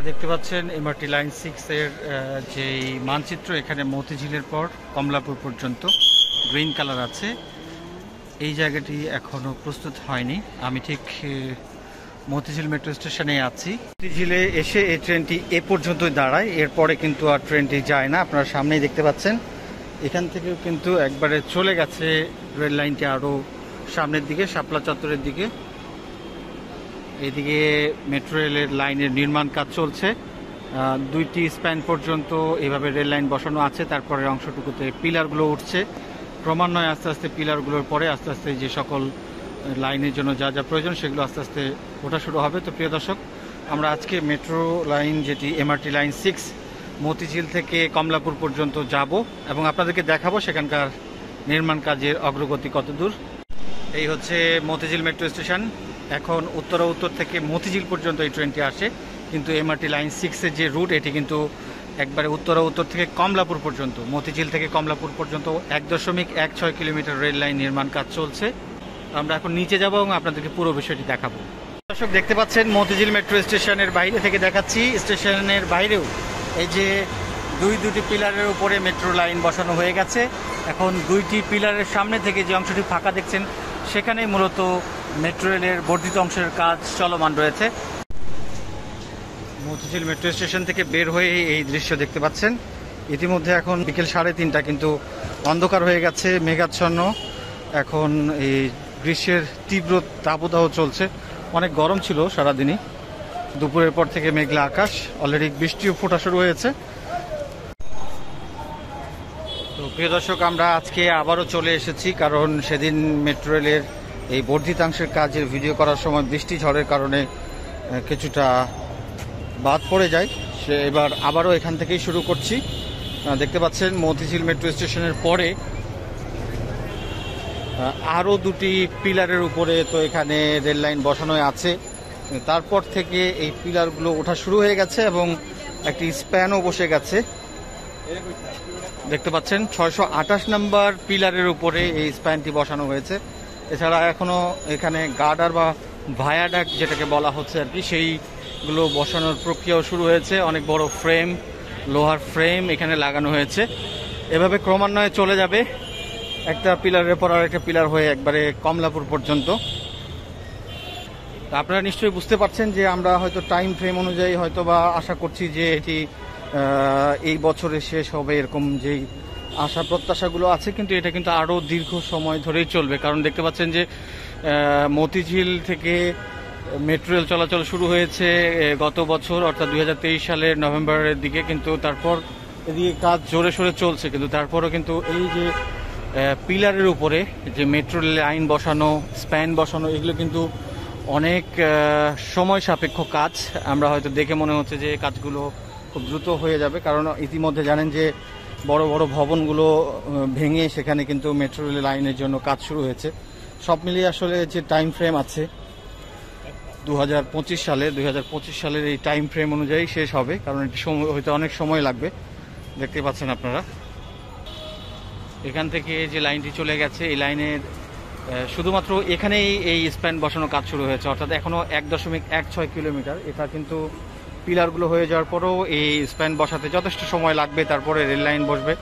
দেখতে পাচ্ছেন MRT line 6 এর যে মানচিত্র, এখানে মতিঝিলের পর কমলাপুর পর্যন্ত গ্রিন কালার আছে। এই জায়গাটি এখনো প্রস্তুত হয়নি। আমি ঠিক মতিঝিল মেট্রো স্টেশনে আছি। মতিঝিলে এসে এই ট্রেনটি এ পর্যন্তই দাঁড়ায়, এরপরে কিন্তু আর ট্রেনটি যায় না। আপনারা সামনেই দেখতে পাচ্ছেন, এখান থেকেও কিন্তু একবারে চলে গেছে রেল লাইনটি আরও সামনের দিকে, শাপলা চত্বরের দিকে। এদিকে মেট্রো রেলের লাইনের নির্মাণ কাজ চলছে। 2টি স্প্যান পর্যন্ত এভাবে রেল লাইন বসানো আছে। তারপরে অংশটুকুতে পিলারগুলো উঠছে। ক্রমান্বয়ে আস্তে আস্তে পিলারগুলোর পরে আস্তে আস্তে যে সকল লাইনের জন্য যা যা প্রয়োজন সেগুলো আস্তে আস্তে ওঠা শুরু হবে। তো প্রিয় দর্শক, আমরা আজকে মেট্রো লাইন যেটি এমআরটি লাইন 6 মতিঝিল থেকে কমলাপুর পর্যন্ত যাব এবং আপনাদেরকে দেখাবো সেখানকার নির্মাণ কাজের অগ্রগতি কতদূর। এই হচ্ছে মতিঝিল মেট্রো স্টেশন। এখন উত্তর থেকে মতিঝিল পর্যন্ত এই ট্রেনটি আসে, কিন্তু এমআরটি লাইন 6 এর যে রুট এটি কিন্তু একবারে উত্তর থেকে কমলাপুর পর্যন্ত, মতিঝিল থেকে কমলাপুর পর্যন্ত 1.16 কিলোমিটার রেল লাইন নির্মাণ কাজ চলছে। আমরা এখন নিচে যাব এবং আপনাদেরকে পুরো বিষয়টি দেখাবো। দর্শক দেখতে পাচ্ছেন মতিঝিল মেট্রো স্টেশনের বাইরে থেকে দেখাচ্ছি। স্টেশনের বাইরেও এই যে দুটি পিলারের উপরে মেট্রো লাইন বসানো হয়ে গেছে। এখন 2টি পিলারের সামনে থেকে যে অংশটি ফাঁকা দেখছেন সেখানে মূলত মেট্রো রেলের বর্ধিত অংশের কাজ চলমান রয়েছে। মতিঝিল মেট্রো স্টেশন থেকে বের হয়ে এই দৃশ্য দেখতে পাচ্ছেন। ইতিমধ্যে এখন বিকেল 3:30, কিন্তু অন্ধকার হয়ে গেছে, মেঘাচ্ছন্ন। এখন এই গ্রীষ্মের তীব্র দাবদাহ চলছে। অনেক গরম ছিল সারাদিনই। দুপুরের পর থেকে মেঘলা আকাশ, অলরেডি বৃষ্টিও ফোটা শুরু হয়েছে। তো প্রিয় দর্শক, আমরা আজকে আবারও চলে এসেছি, কারণ সেদিন মেট্রো রেলের এই বর্ধিতাংশের কাজের ভিডিও করার সময় বৃষ্টি ঝড়ের কারণে কিছুটা বাদ পড়ে যায়। সে এবার আবারও এখান থেকেই শুরু করছি। দেখতে পাচ্ছেন মতিঝিল মেট্রো স্টেশনের পরে আরও 2টি পিলারের উপরে তো এখানে রেল লাইন বসানো আছে। তারপর থেকে এই পিলারগুলো ওঠা শুরু হয়ে গেছে এবং একটি স্প্যানও বসে গেছে। দেখতে পাচ্ছেন 628 নম্বর পিলারের উপরে এই স্প্যানটি বসানো হয়েছে। এছাড়া এখনও এখানে গার্ডার বা ভায়াডাক যেটাকে বলা হচ্ছে আর কি, সেইগুলো বসানোর প্রক্রিয়াও শুরু হয়েছে। অনেক বড় ফ্রেম, লোহার ফ্রেম এখানে লাগানো হয়েছে। এভাবে ক্রমান্বয়ে চলে যাবে একটা পিলারের পর আর একটা পিলার হয়ে একবারে কমলাপুর পর্যন্ত। আপনারা নিশ্চয়ই বুঝতে পারছেন যে আমরা হয়তো টাইম ফ্রেম অনুযায়ী হয়তো বা আশা করছি যে এটি এই বছরে শেষ হবে, এরকম যেই আশা প্রত্যাশাগুলো আছে, কিন্তু এটা কিন্তু আরও দীর্ঘ সময় ধরেই চলবে। কারণ দেখতে পাচ্ছেন যে মতিঝিল থেকে মেট্রো রেল চলাচল শুরু হয়েছে গত বছর, অর্থাৎ 2023 সালের নভেম্বরের দিকে, কিন্তু তারপর এদিকে কাজ জোরে সোরে চলছে। কিন্তু তারপরও কিন্তু এই যে পিলারের উপরে যে মেট্রো লাইন বসানো, স্প্যান বসানো, এগুলো কিন্তু অনেক সময় সাপেক্ষ কাজ। আমরা হয়তো দেখে মনে হচ্ছে যে কাজগুলো খুব দ্রুত হয়ে যাবে, কারণ ইতিমধ্যে জানেন যে বড় বড় ভবনগুলো ভেঙে সেখানে কিন্তু মেট্রো রেল লাইনের জন্য কাজ শুরু হয়েছে। সব মিলিয়ে আসলে যে টাইম ফ্রেম আছে 2025 সালের এই টাইম ফ্রেম অনুযায়ী শেষ হবে, কারণ এটি হয়তো অনেক সময় লাগবে। দেখতে পাচ্ছেন আপনারা এখান থেকে যে লাইনটি চলে গেছে, এই লাইনের শুধুমাত্র এখানেই এই স্প্যান বসানো কাজ শুরু হয়েছে, অর্থাৎ এখনও 1.16 কিলোমিটার। এটা কিন্তু পিলারগুলো হয়ে যাওয়ার পরেও এই স্প্যান বসাতে যথেষ্ট সময় লাগবে, তারপরে রেল লাইন বসবে।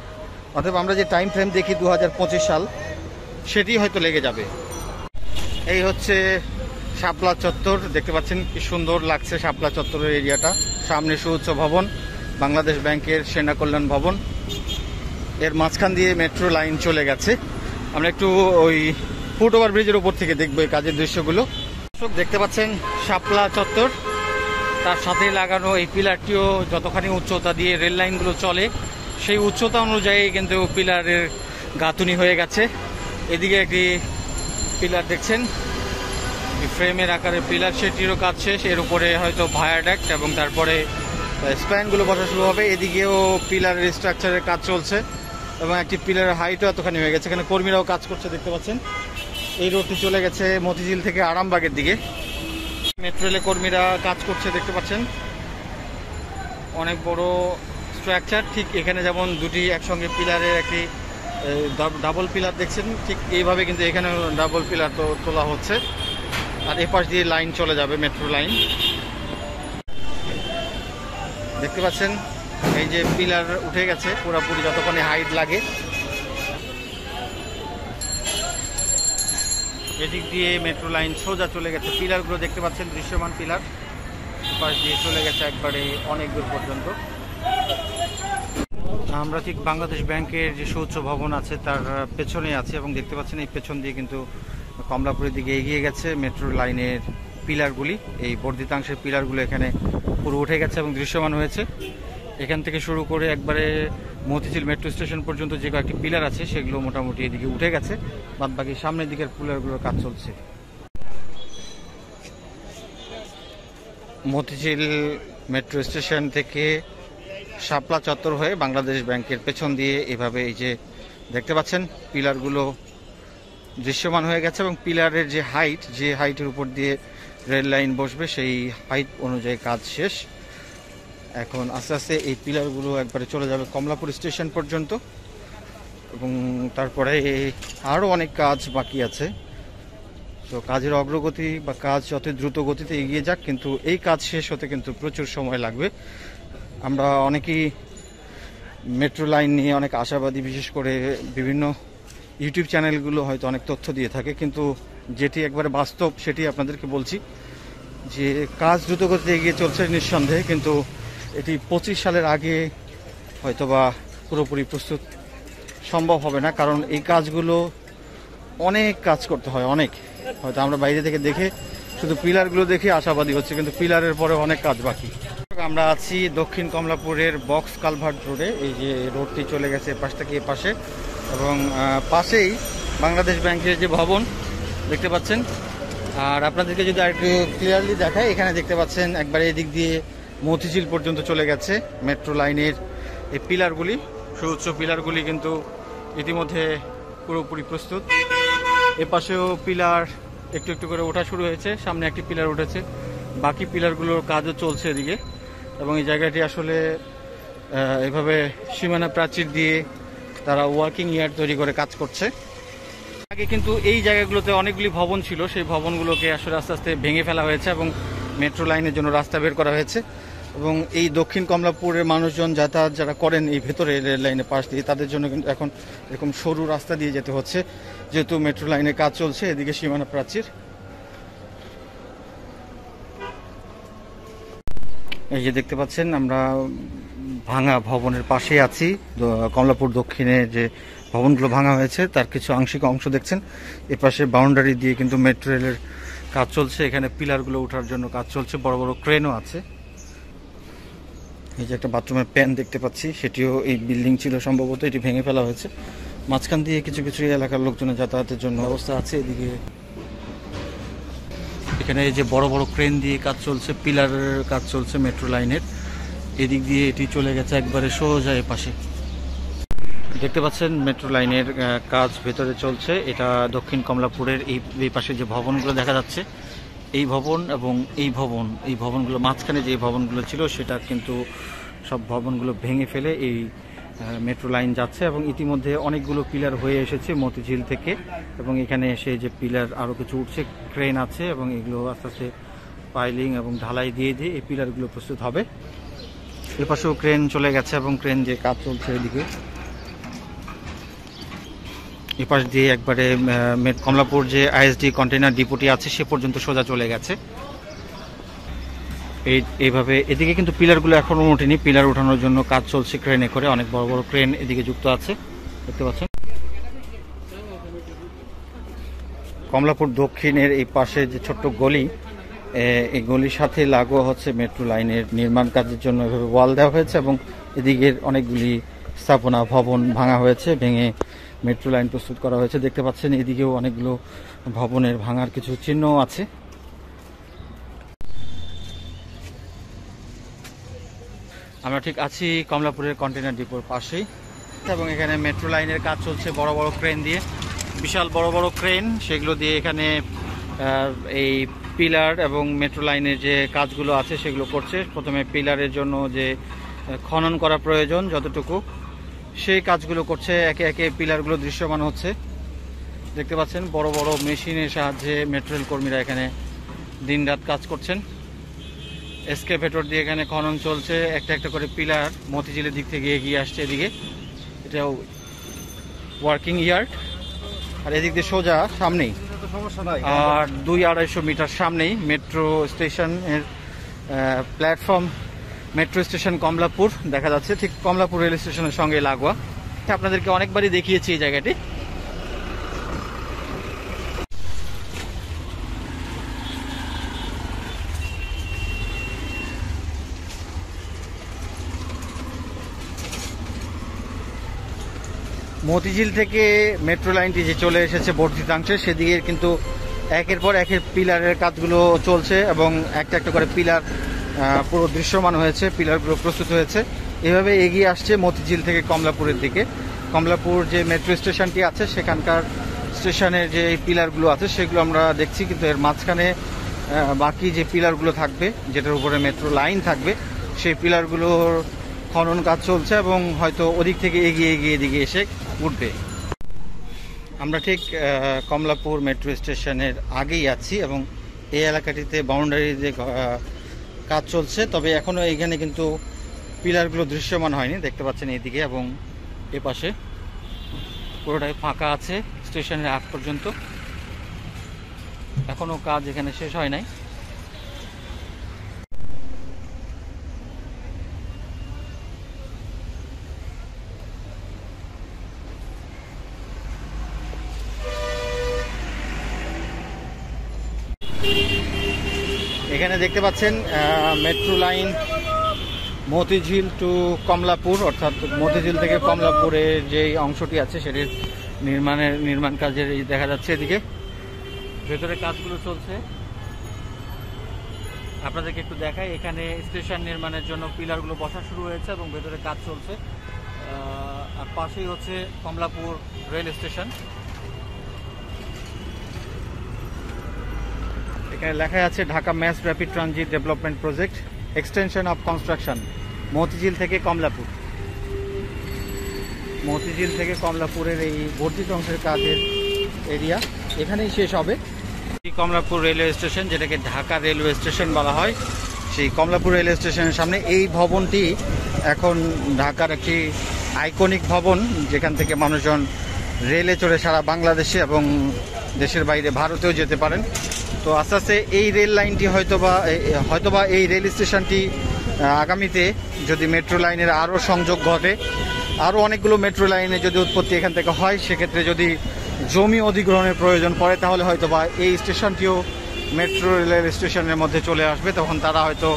অর্থাৎ আমরা যে টাইম ফ্রেম দেখি 2025 সাল, সেটি হয়তো লেগে যাবে। এই হচ্ছে শাপলা চত্বর। দেখতে পাচ্ছেন কি সুন্দর লাগছে শাপলা চত্বরের এরিয়াটা। সামনে সুউচ্চ ভবন, বাংলাদেশ ব্যাংকের সেনা কল্যাণ ভবন। এর মাঝখান দিয়ে মেট্রো লাইন চলে গেছে। আমরা একটু ওই ফুট ওভার ব্রিজের উপর থেকে দেখবো এই কাজের দৃশ্যগুলো। দেখতে পাচ্ছেন শাপলা চত্বর, তার সাথে লাগানো এই পিলারটিও যতখানি উচ্চতা দিয়ে রেল লাইনগুলো চলে সেই উচ্চতা অনুযায়ী কিন্তু পিলারের গাঁথুনি হয়ে গেছে। এদিকে একটি পিলার দেখছেন, ফ্রেমের আকারের পিলার, সেটিরও কাজ শেষ। এর উপরে হয়তো ভায়াডাক্ট এবং তারপরে স্প্যানগুলো বসা শুরু হবে। এদিকেও পিলারের স্ট্রাকচারের কাজ চলছে এবং একটি পিলারের হাইটও এতখানি হয়ে গেছে। এখানে কর্মীরাও কাজ করছে দেখতে পাচ্ছেন। এই রোডটি চলে গেছে মতিঝিল থেকে আরামবাগের দিকে। মেট্রো রেলের কর্মীরা কাজ করছে দেখতে পাচ্ছেন। অনেক বড় স্ট্রাকচার। ঠিক এখানে যেমন 2টি একসঙ্গে পিলারের একটি ডাবল পিলার দেখছেন, ঠিক এইভাবে কিন্তু এখানে ডাবল পিলার তো তোলা হচ্ছে। আর এপাশ দিয়ে লাইন চলে যাবে, মেট্রো লাইন। দেখতে পাচ্ছেন এই যে পিলার উঠে গেছে পুরোপুরি, যতক্ষণে হাইট লাগে। এদিক দিয়ে মেট্রো লাইন সোজা চলে গেছে, পিলারগুলো দেখতে পাচ্ছেন, দৃশ্যমান পিলার পাশ দিয়ে চলে গেছে একবারে অনেক দূর পর্যন্ত। আমরা ঠিক বাংলাদেশ ব্যাংকের যে সুউচ্চ ভবন আছে তার পেছনে আছে, এবং দেখতে পাচ্ছেন এই পেছন দিয়ে কিন্তু কমলাপুরের দিকে এগিয়ে গেছে মেট্রো লাইনের পিলারগুলি। এই বর্ধিতাংশের পিলারগুলো এখানে পুরো উঠে গেছে এবং দৃশ্যমান হয়েছে। এখান থেকে শুরু করে একবারে মতিঝিল মেট্রো স্টেশন পর্যন্ত যে কয়েকটি পিলার আছে সেগুলো মোটামুটি এদিকে উঠে গেছে, বাদ বাকি সামনের দিকের পিলারগুলোর কাজ চলছে। মতিঝিল মেট্রো স্টেশন থেকে শাপলা চত্বর হয়ে বাংলাদেশ ব্যাংকের পেছন দিয়ে এভাবে এই যে দেখতে পাচ্ছেন পিলারগুলো দৃশ্যমান হয়ে গেছে, এবং পিলারের যে হাইটের উপর দিয়ে রেল লাইন বসবে সেই হাইট অনুযায়ী কাজ শেষ। এখন আস্তে আস্তে এই পিলারগুলো একবারে চলে যাবে কমলাপুর স্টেশন পর্যন্ত, এবং তারপরে আরও অনেক কাজ বাকি আছে। তো কাজের অগ্রগতি বা কাজ যত দ্রুত গতিতে এগিয়ে যাক, কিন্তু এই কাজ শেষ হতে কিন্তু প্রচুর সময় লাগবে। আমরা অনেকেই মেট্রো লাইন নিয়ে অনেক আশাবাদী, বিশেষ করে বিভিন্ন ইউটিউব চ্যানেলগুলো হয়তো অনেক তথ্য দিয়ে থাকে, কিন্তু যেটি একবারে বাস্তব সেটি আপনাদেরকে বলছি যে কাজ দ্রুত গতিতে এগিয়ে চলছে নিঃসন্দেহে, কিন্তু এটি 25 সালের আগে হয়তোবা পুরোপুরি প্রস্তুত সম্ভব হবে না, কারণ এই কাজগুলো অনেক কাজ করতে হয়, অনেক। হয়তো আমরা বাইরে থেকে দেখে শুধু পিলারগুলো দেখে আশাবাদী হচ্ছে, কিন্তু পিলারের পরে অনেক কাজ বাকি। আমরা আছি দক্ষিণ কমলাপুরের বক্স কালভার্ট রোডে। এই যে রোডটি চলে গেছে এপাশ থেকে এপাশে, এবং পাশেই বাংলাদেশ ব্যাংকের যে ভবন দেখতে পাচ্ছেন। আর আপনাদেরকে যদি আর একটু ক্লিয়ারলি দেখায়, এখানে দেখতে পাচ্ছেন একবারে এদিক দিয়ে মতিঝিল পর্যন্ত চলে গেছে মেট্রো লাইনের এই পিলারগুলি। সুউচ্চ পিলারগুলি কিন্তু ইতিমধ্যে পুরোপুরি প্রস্তুত। এপাশেও পিলার একটু একটু করে ওঠা শুরু হয়েছে, সামনে একটি পিলার উঠেছে, বাকি পিলারগুলোর কাজও চলছে এদিকে। এবং এই জায়গাটি আসলে এভাবে সীমানা প্রাচীর দিয়ে তারা ওয়ার্কিং ইয়ার্ড তৈরি করে কাজ করছে। আগে কিন্তু এই জায়গাগুলোতে অনেকগুলি ভবন ছিল, সেই ভবনগুলোকে আসলে আস্তে আস্তে ভেঙে ফেলা হয়েছে এবং মেট্রো লাইনের জন্য রাস্তা বের করা হয়েছে। এবং এই দক্ষিণ কমলাপুরের মানুষজন যাতায়াত যারা করেন এই ভেতরে রেল লাইনের পাশ দিয়ে, তাদের জন্য কিন্তু এখন এরকম সরু রাস্তা দিয়ে যেতে হচ্ছে, যেহেতু মেট্রো লাইনের কাজ চলছে। এদিকে সীমানা প্রাচীর, এই যে দেখতে পাচ্ছেন আমরা ভাঙা ভবনের পাশে আছি। কমলাপুর দক্ষিণে যে ভবনগুলো ভাঙা হয়েছে তার কিছু আংশিক অংশ দেখছেন। এপাশে বাউন্ডারি দিয়ে কিন্তু মেট্রো রেলের কাজ চলছে, এখানে পিলারগুলো ওঠার জন্য কাজ চলছে, বড় বড় ক্রেনও আছে। এই যে একটা বাথরুমের প্যান দেখতে পাচ্ছি, সেটিও এই বিল্ডিং ছিল সম্ভবত, এটি ভেঙে ফেলা হয়েছে। মাঝখান দিয়ে কিছু কিছু এলাকার লোকজনের যাতায়াতের জন্য ব্যবস্থা আছে। এদিকে এখানে এই যে বড় বড় ক্রেন দিয়ে কাজ চলছে, পিলারের কাজ চলছে মেট্রো লাইনের। এদিক দিয়ে এটি চলে গেছে একবারে সোজা পাশে। দেখতে পাচ্ছেন মেট্রো লাইনের কাজ ভেতরে চলছে। এটা দক্ষিণ কমলাপুরের এই পাশে যে ভবনগুলো দেখা যাচ্ছে, এই ভবন এবং এই ভবনগুলো মাঝখানে যে ভবনগুলো ছিল সেটা কিন্তু সব ভবনগুলো ভেঙে ফেলে এই মেট্রো লাইন যাচ্ছে। এবং ইতিমধ্যে অনেকগুলো পিলার হয়ে এসেছে মতিঝিল থেকে, এবং এখানে এসে যে পিলার আরও কিছু উঠছে, ক্রেন আছে, এবং এগুলো আস্তে আস্তে পাইলিং এবং ঢালাই দিয়ে এই পিলারগুলো প্রস্তুত হবে। এপাশেও ক্রেন চলে গেছে এবং ক্রেন যে কাজ চলছে এদিকে। এপাশ দিয়ে একবারে কমলাপুর যে আইএসডি কন্টেইনার ডিপোটি আছে সে পর্যন্ত সোজা চলে গেছে। এইভাবে এদিকে কিন্তু পিলারগুলো এখনো ওঠেনি, পিলার ওঠানোর জন্য কাজ চলছে ক্রেনে করে, অনেক বড় বড় ক্রেন এদিকে যুক্ত আছে দেখতে পাচ্ছেন। কমলাপুর দক্ষিণের এই পাশে যে ছোট্ট গলি, এই গলির সাথে লাগোয়া হচ্ছে মেট্রো লাইনের নির্মাণ কাজের জন্য এভাবে ওয়াল দেওয়া হয়েছে, এবং এদিকের অনেকগুলি স্থাপনা ভবন ভাঙা হয়েছে, ভেঙে মেট্রো লাইন প্রস্তুত করা হয়েছে। দেখতে পাচ্ছেন এদিকেও অনেকগুলো ভবনের ভাঙার কিছু চিহ্ন আছে। আমরা ঠিক আছি কমলাপুরের কন্টেইনার ডিপোর পাশেই, এবং এখানে মেট্রো লাইনের কাজ চলছে বড় বড় ক্রেন দিয়ে, বিশাল বড় বড় ক্রেন, সেগুলো দিয়ে এখানে এই পিলার এবং মেট্রো লাইনের যে কাজগুলো আছে সেগুলো করছে। প্রথমে পিলারের জন্য যে খনন করা প্রয়োজন যতটুকু, সেই কাজগুলো করছে। একে একে পিলারগুলো দৃশ্যমান হচ্ছে দেখতে পাচ্ছেন। বড় বড় মেশিনের সাহায্যে মেট্রো রেল কর্মীরা এখানে দিনরাত কাজ করছেন। এসকেভেটর দিয়ে এখানে খনন চলছে, একটা একটা করে পিলার মতিঝিলের দিক থেকে এগিয়ে আসছে এদিকে। এটা ওয়ার্কিং ইয়ার্ড, আর এদিক দিয়ে সোজা সামনেই আর 200-250 মিটার সামনেই মেট্রো স্টেশনের প্ল্যাটফর্ম। মেট্রো স্টেশন কমলাপুর দেখা যাচ্ছে, ঠিক কমলাপুর রেল স্টেশনের সঙ্গে লাগোয়া। আপনাদেরকে অনেকবারই দেখিয়েছি এই জায়গাটি। মতিঝিল থেকে মেট্রো লাইনটি যে চলে এসেছে বর্ধিতাংশে, সেদিকে কিন্তু একের পর একের পিলারের কাজগুলো চলছে এবং একটা একটা করে পিলার পুরো দৃশ্যমান হয়েছে, পিলারগুলো প্রস্তুত হয়েছে। এভাবে এগিয়ে আসছে মতিঝিল থেকে কমলাপুরের দিকে। কমলাপুর যে মেট্রো স্টেশনটি আছে সেখানকার স্টেশনের যে পিলারগুলো আছে সেগুলো আমরা দেখছি, কিন্তু এর মাঝখানে বাকি যে পিলারগুলো থাকবে, যেটার উপরে মেট্রো লাইন থাকবে, সেই পিলারগুলোর খনন কাজ চলছে এবং হয়তো ওদিক থেকে এগিয়ে এগিয়ে এদিকে এসে উঠবে। আমরা ঠিক কমলাপুর মেট্রো স্টেশনের আগেই আছি এবং এই এলাকাটিতে বাউন্ডারি যে কাজ চলছে, তবে এখনও এইখানে কিন্তু পিলারগুলো দৃশ্যমান হয়নি। দেখতে পাচ্ছেন এইদিকে এবং এ পাশে পুরোটাই ফাঁকা আছে স্টেশনের আগ পর্যন্ত, এখনও কাজ এখানে শেষ হয় নাই। এখানে দেখতে পাচ্ছেন metro line Motijheel to Kamalapur, অর্থাৎ মতিঝিল থেকে কমলাপুরের যে অংশটি আছে সেটির নির্মাণ কাজের দেখা যাচ্ছে। এদিকে ভেতরে কাজগুলো চলছে, আপনাদেরকে একটু দেখাই। এখানে স্টেশন নির্মাণের জন্য পিলারগুলো বসা শুরু হয়েছে এবং ভেতরে কাজ চলছে। আর পাশেই হচ্ছে কমলাপুর রেল স্টেশন। এখানে লেখা আছে Dhaka mass rapid transit development project extension of construction Motijheel থেকে কমলাপুর। মতিঝিল থেকে কমলাপুরের এই বর্ধিত অংশের কাজের এরিয়া এখানেই শেষ হবে। কমলাপুর রেলওয়ে স্টেশন, যেটাকে ঢাকা রেলওয়ে স্টেশন বলা হয়, সেই কমলাপুর রেলওয়ে স্টেশনের সামনে এই ভবনটি এখন ঢাকার একটি আইকনিক ভবন, যেখান থেকে মানুষজন রেলে চড়ে সারা বাংলাদেশে এবং দেশের বাইরে ভারতেও যেতে পারেন। তো আস্তে আস্তে এই রেল লাইনটি হয়তোবা এই রেল স্টেশনটি আগামীতে যদি মেট্রো লাইনের আরও সংযোগ ঘটে, আরও অনেকগুলো মেট্রো লাইনে যদি উৎপত্তি এখান থেকে হয়, সেক্ষেত্রে যদি জমি অধিগ্রহণের প্রয়োজন পড়ে তাহলে হয়তোবা এই স্টেশনটিও মেট্রো রেল স্টেশনের মধ্যে চলে আসবে। তখন তারা হয়তো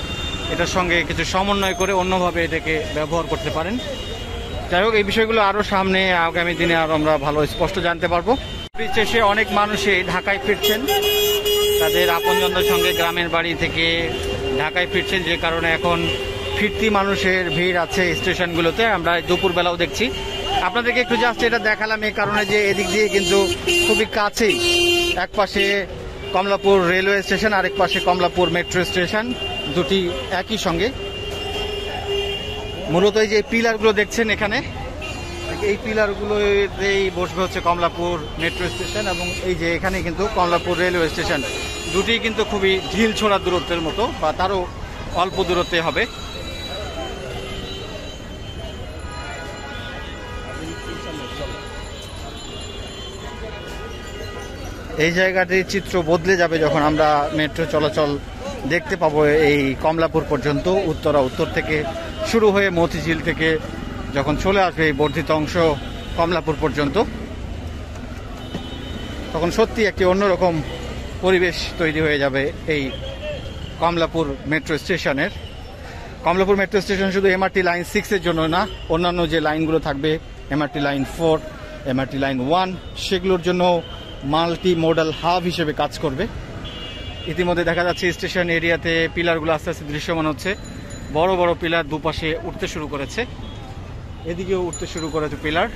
এটার সঙ্গে কিছু সমন্বয় করে অন্যভাবে এটাকে ব্যবহার করতে পারেন। যাই হোক, এই বিষয়গুলো আরও সামনে আগামী দিনে আরও আমরা ভালো স্পষ্ট জানতে পারবো। শেষে অনেক মানুষই ঢাকায় ফিরছেন, তাদের আপনজনদের সঙ্গে গ্রামের বাড়ি থেকে ঢাকায় ফিরছেন, যে কারণে এখন ফিরতি মানুষের ভিড় আছে স্টেশনগুলোতে। আমরা দুপুরবেলাও দেখছি। আপনাদেরকে একটু জাস্ট এটা দেখালাম এই কারণে যে এদিক দিয়ে কিন্তু খুবই কাছেই, এক পাশে কমলাপুর রেলওয়ে স্টেশন, আরেক পাশে কমলাপুর মেট্রো স্টেশন, দুটি একই সঙ্গে। মূলত এই যে পিলারগুলো দেখছেন এখানে, এই পিলারগুলোতেই বসবে হচ্ছে কমলাপুর মেট্রো স্টেশন এবং এই যে এখানে কিন্তু কমলাপুর রেলওয়ে স্টেশন, দুটি কিন্তু খুবই ঢিল ছোড়া দূরত্বের মতো বা তারও অল্প দূরত্বে হবে। এই জায়গাটির চিত্র বদলে যাবে যখন আমরা মেট্রো চলাচল দেখতে পাবো এই কমলাপুর পর্যন্ত। উত্তর থেকে শুরু হয়ে মতিঝিল থেকে যখন চলে আসবে এই বর্ধিত অংশ কমলাপুর পর্যন্ত, তখন সত্যি একটি অন্যরকম পরিবেশ তৈরি হয়ে যাবে এই কমলাপুর মেট্রো স্টেশনের। কমলাপুর মেট্রো স্টেশন শুধু এমআরটি লাইন 6-এর জন্য না, অন্যান্য যে লাইনগুলো থাকবে এমআরটি লাইন 4, এমআরটি লাইন 1, সেগুলোর জন্য মাল্টি মোডাল হাব হিসেবে কাজ করবে। ইতিমধ্যে দেখা যাচ্ছে স্টেশন এরিয়াতে পিলারগুলো আস্তে আস্তে দৃশ্যমান হচ্ছে। বড় বড় পিলার দুপাশে উঠতে শুরু করেছে, এদিকেও উঠতে শুরু করেছে পিলার।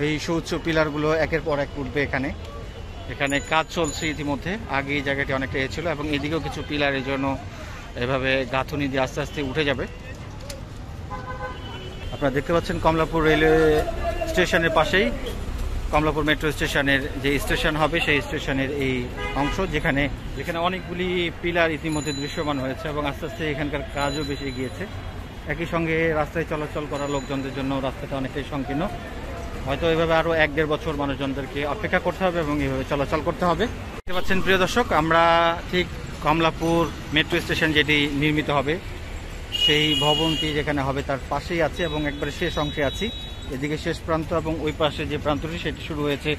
এই সুউচ্চ পিলারগুলো একের পর এক উঠবে। এখানে কাজ চলছে ইতিমধ্যে, আগে এই জায়গাটি অনেকটা ছিল এবং এদিকেও কিছু পিলারের জন্য এভাবে গাঁথুনি দিয়ে আস্তে আস্তে উঠে যাবে। আপনারা দেখতে পাচ্ছেন কমলাপুর রেলওয়ে স্টেশনের পাশেই কমলাপুর মেট্রো স্টেশনের যে স্টেশন হবে সেই স্টেশনের এই অংশ, যেখানে অনেকগুলি পিলার ইতিমধ্যে দৃশ্যমান হয়েছে এবং আস্তে আস্তে এখানকার কাজও বেশি গিয়েছে। একই সঙ্গে রাস্তায় চলাচল করা লোকজনদের জন্য রাস্তাটা অনেকটাই সংকীর্ণ। হয়তো এভাবে আরও 1-1.5 বছর মানুষজনদেরকে অপেক্ষা করতে হবে এবং এভাবে চলাচল করতে হবে। দেখতে পাচ্ছেন প্রিয় দর্শক, আমরা ঠিক কমলাপুর মেট্রো স্টেশন যেটি নির্মিত হবে সেই ভবনটি যেখানে হবে তার পাশেই আছে এবং একবারে শেষ অংশে আছি। এদিকে শেষ প্রান্ত এবং ওই পাশে যে প্রান্তটি সেটি শুরু হয়েছে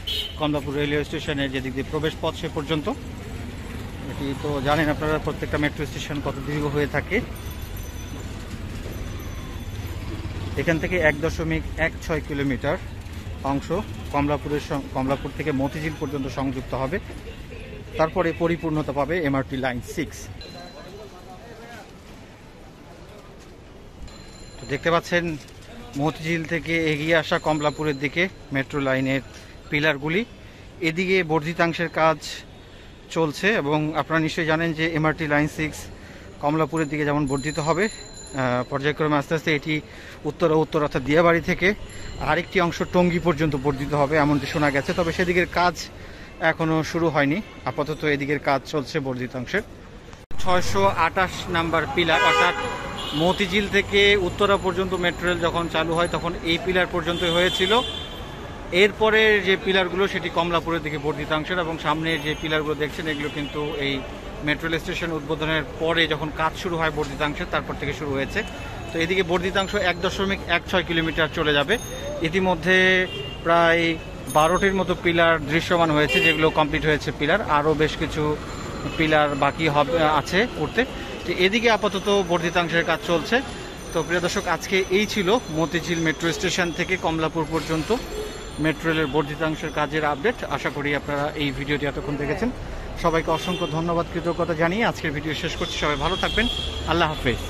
কমলাপুর রেলওয়ে স্টেশনের যেদিক দিয়ে প্রবেশ পথ সে পর্যন্ত। এটি তো জানেন আপনারা প্রত্যেকটা মেট্রো স্টেশন কত দীর্ঘ হয়ে থাকে। এখান থেকে 1.16 কিলোমিটার অংশ কমলাপুর থেকে মতিঝিল পর্যন্ত সংযুক্ত হবে, তারপরে পরিপূর্ণতা পাবে এমআরটি লাইন 6। তো দেখতে পাচ্ছেন মতিঝিল থেকে এগিয়ে আসা কমলাপুরের দিকে মেট্রো লাইনের পিলারগুলি, এদিকে বর্ধিতাংশের কাজ চলছে এবং আপনারা নিশ্চয়ই জানেন যে এমআরটি লাইন 6 কমলাপুরের দিকে যেমন বর্ধিত হবে, পর্যায়ক্রমে আস্তে আস্তে এটি উত্তর অর্থাৎ দিয়াবাড়ি থেকে আরেকটি অংশ টঙ্গী পর্যন্ত বর্ধিত হবে এমনটি শোনা গেছে। তবে সেদিকের কাজ এখনও শুরু হয়নি, আপাতত এদিকের কাজ চলছে বর্ধিতাংশের। 628 নাম্বার পিলার, অর্থাৎ মতিঝিল থেকে উত্তরা পর্যন্ত মেট্রো রেল যখন চালু হয় তখন এই পিলার পর্যন্তই হয়েছিল। এরপরে যে পিলারগুলো সেটি কমলাপুরের দিকে বর্ধিতাংশের এবং সামনে যে পিলারগুলো দেখছেন এগুলো কিন্তু এই মেট্রো রেল স্টেশন উদ্বোধনের পরে যখন কাজ শুরু হয় বর্ধিতাংশের তারপর থেকে শুরু হয়েছে। তো এদিকে বর্ধিতাংশ 1.16 কিলোমিটার চলে যাবে। ইতিমধ্যে প্রায় 12টির মতো পিলার দৃশ্যমান হয়েছে, যেগুলো কমপ্লিট হয়েছে পিলার, আরও বেশ কিছু পিলার বাকি আছে উঠতে। তো এদিকে আপাতত বর্ধিতাংশের কাজ চলছে। তো প্রিয় দর্শক, আজকে এই ছিল মতিঝিল মেট্রো স্টেশন থেকে কমলাপুর পর্যন্ত মেট্রো রেলের বর্ধিতাংশের কাজের আপডেট। আশা করি আপনারা এই ভিডিওটি এতক্ষণ দেখেছেন। সবাইকে অসংখ্য ধন্যবাদ, কৃতজ্ঞতা জানিয়ে আজকের ভিডিও শেষ করছি। সবাই ভালো থাকবেন, আল্লাহ হাফেজ।